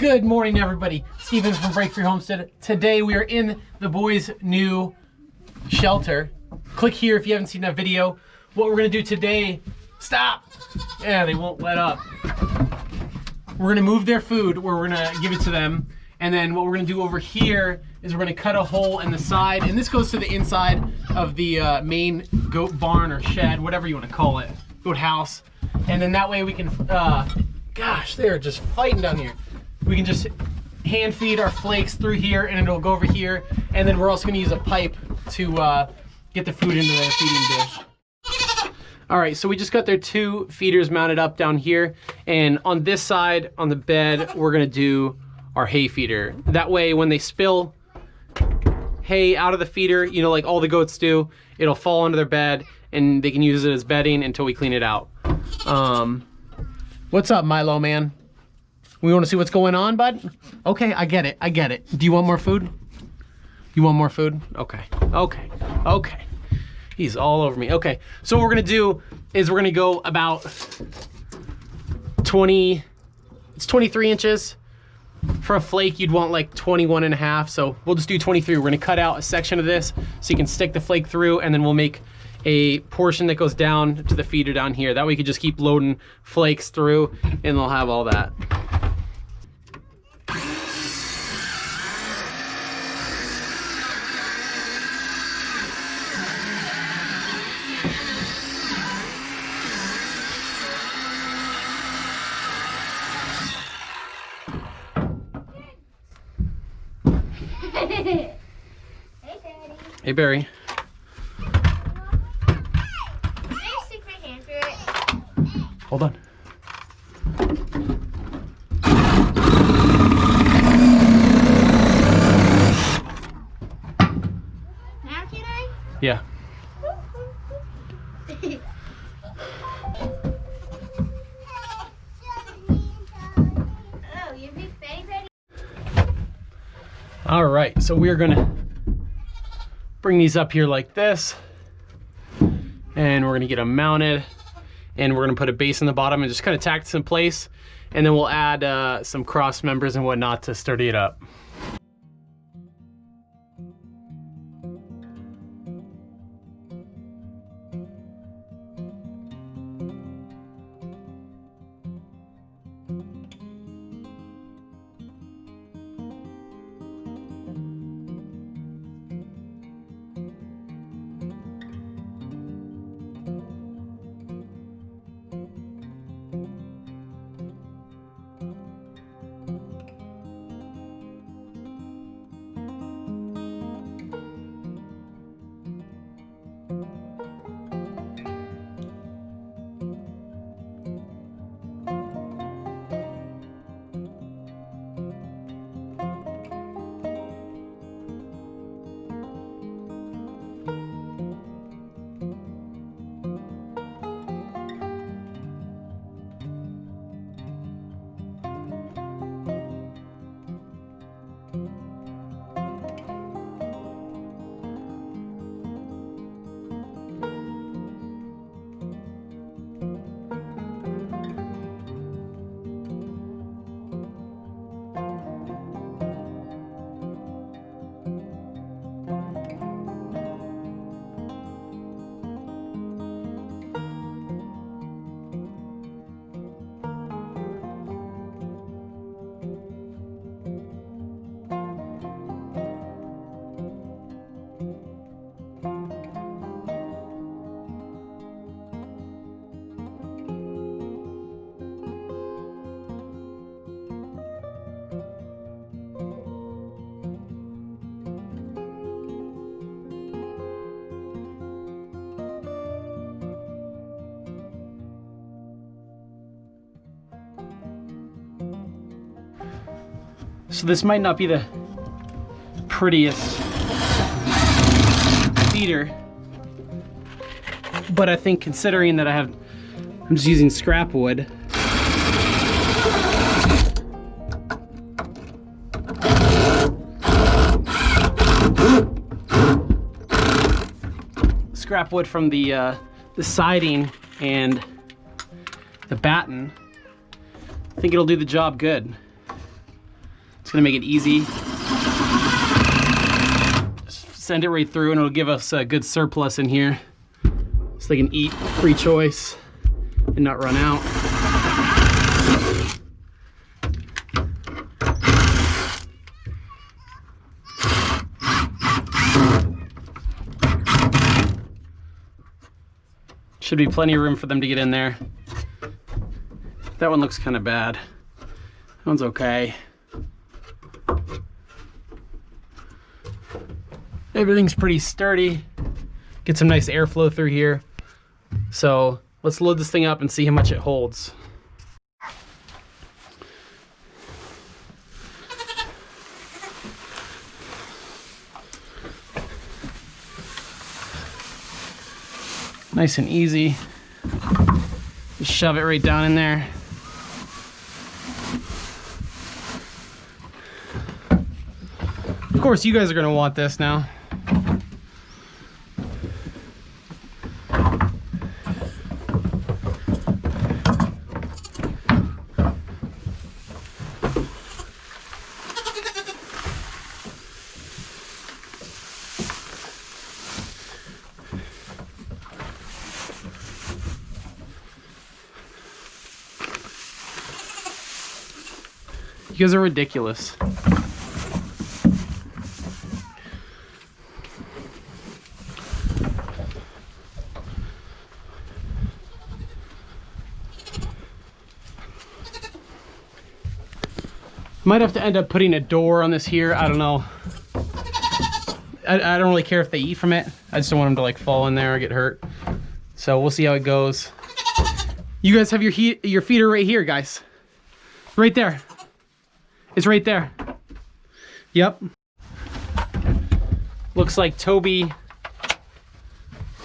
Good morning, everybody. Steven from Break Free Homestead. Today we are in the boys' new shelter. Click here if you haven't seen that video. What we're gonna do today, stop. Yeah, they won't let up. We're gonna move their food where we're gonna give it to them. And then what we're gonna do over here is we're gonna cut a hole in the side, and this goes to the inside of the main goat barn or shed, whatever you wanna call it, goat house. And then that way we can, gosh, they're just fighting down here. We can just hand feed our flakes through here and it'll go over here. And then we're also gonna use a pipe to get the food into the feeding dish. All right, so we just got their 2 feeders mounted up down here. And on this side, on the bed, we're gonna do our hay feeder. That way, when they spill hay out of the feeder, you know, like all the goats do, it'll fall under their bed and they can use it as bedding until we clean it out. What's up, Milo, man? We want to see what's going on, bud? Okay, I get it, I get it. Do you want more food? You want more food? Okay, okay, okay. He's all over me. Okay, so what we're gonna do is we're gonna go about 23 inches. For a flake, you'd want like 21 and a half, so we'll just do 23. We're gonna cut out a section of this so you can stick the flake through, and then we'll make a portion that goes down to the feeder down here. That way you can just keep loading flakes through and they'll have all that. Hey, Daddy. Hey, Barry. Can I stick my hand through it? Hold on. Now can I? Yeah. Oh, your big face ready? All right, so we're gonna bring these up here like this, and we're gonna get them mounted, and we're gonna put a base in the bottom and just kind of tack this in place, and then we'll add some cross members and whatnot to sturdy it up. So this might not be the prettiest feeder, but I think considering that I'm just using scrap wood, scrap wood from the siding and the batten, I think it'll do the job good. gonna make it easy. Just send it right through and it'll give us a good surplus in here. So they can eat free choice and not run out. Should be plenty of room for them to get in there. That one looks kind of bad. That one's okay. Everything's pretty sturdy. Get some nice airflow through here. So let's load this thing up and see how much it holds. Nice and easy. Just shove it right down in there. Of course, you guys are gonna want this now. You guys are ridiculous. Might have to end up putting a door on this here. I don't know. I don't really care if they eat from it. I just don't want them to like fall in there or get hurt. So we'll see how it goes. You guys have your feeder right here, guys. Right there. It's right there. Yep. Looks like Toby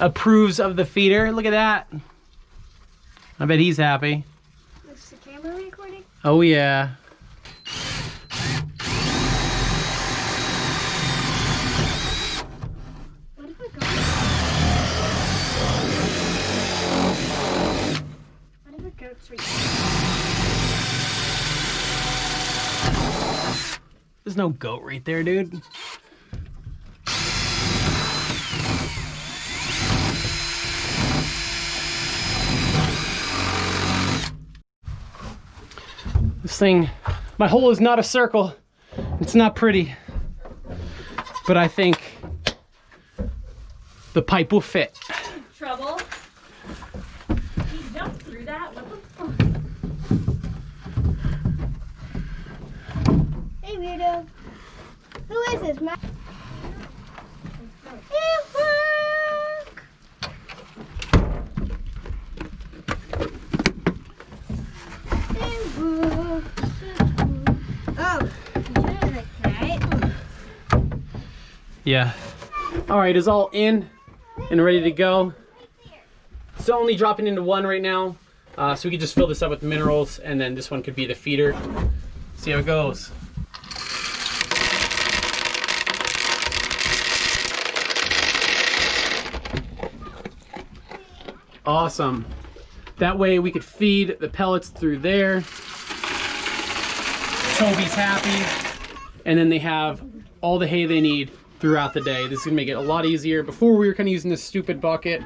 approves of the feeder. Look at that. I bet he's happy. Is the camera recording? Oh yeah. What if a goat? What if a goat's right there? There's no goat right there, dude. This thing, my hole is not a circle. It's not pretty. But I think the pipe will fit. Trouble. You jumped through that? What the fuck? Hey, weirdo. Who is this, Matt? Oh, right? Yeah. All right, it's all in and ready to go. It's only dropping into one right now. So we can just fill this up with minerals and then this one could be the feeder. See how it goes. Awesome. That way we could feed the pellets through there. Toby's happy. And then they have all the hay they need throughout the day. This is gonna make it a lot easier. Before we were kind of using this stupid bucket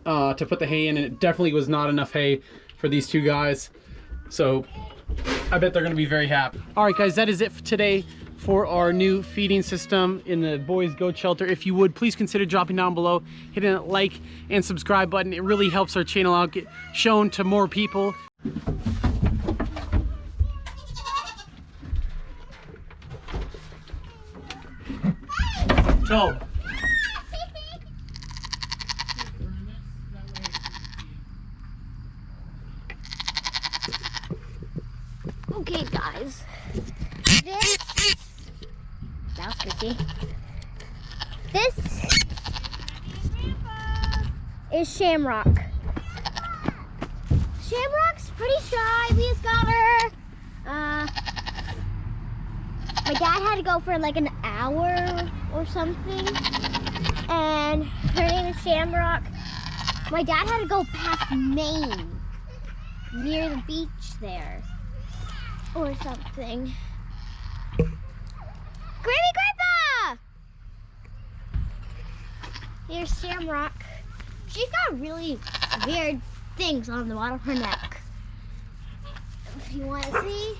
to put the hay in, and it definitely was not enough hay for these two guys. So I bet they're gonna be very happy. All right guys, that is it for today for our new feeding system in the boys goat shelter. If you would, please consider dropping down below, hitting that like and subscribe button. It really helps our channel out, get shown to more people. So, okay, guys. That was creepy. This is Shamrock. Shamrock's pretty shy. We just got her. My dad had to go for like an hour or something. And her name is Shamrock. My dad had to go past Maine, near the beach there, or something. Here's Shamrock. She's got really weird things on the bottom of her neck. If you want to see.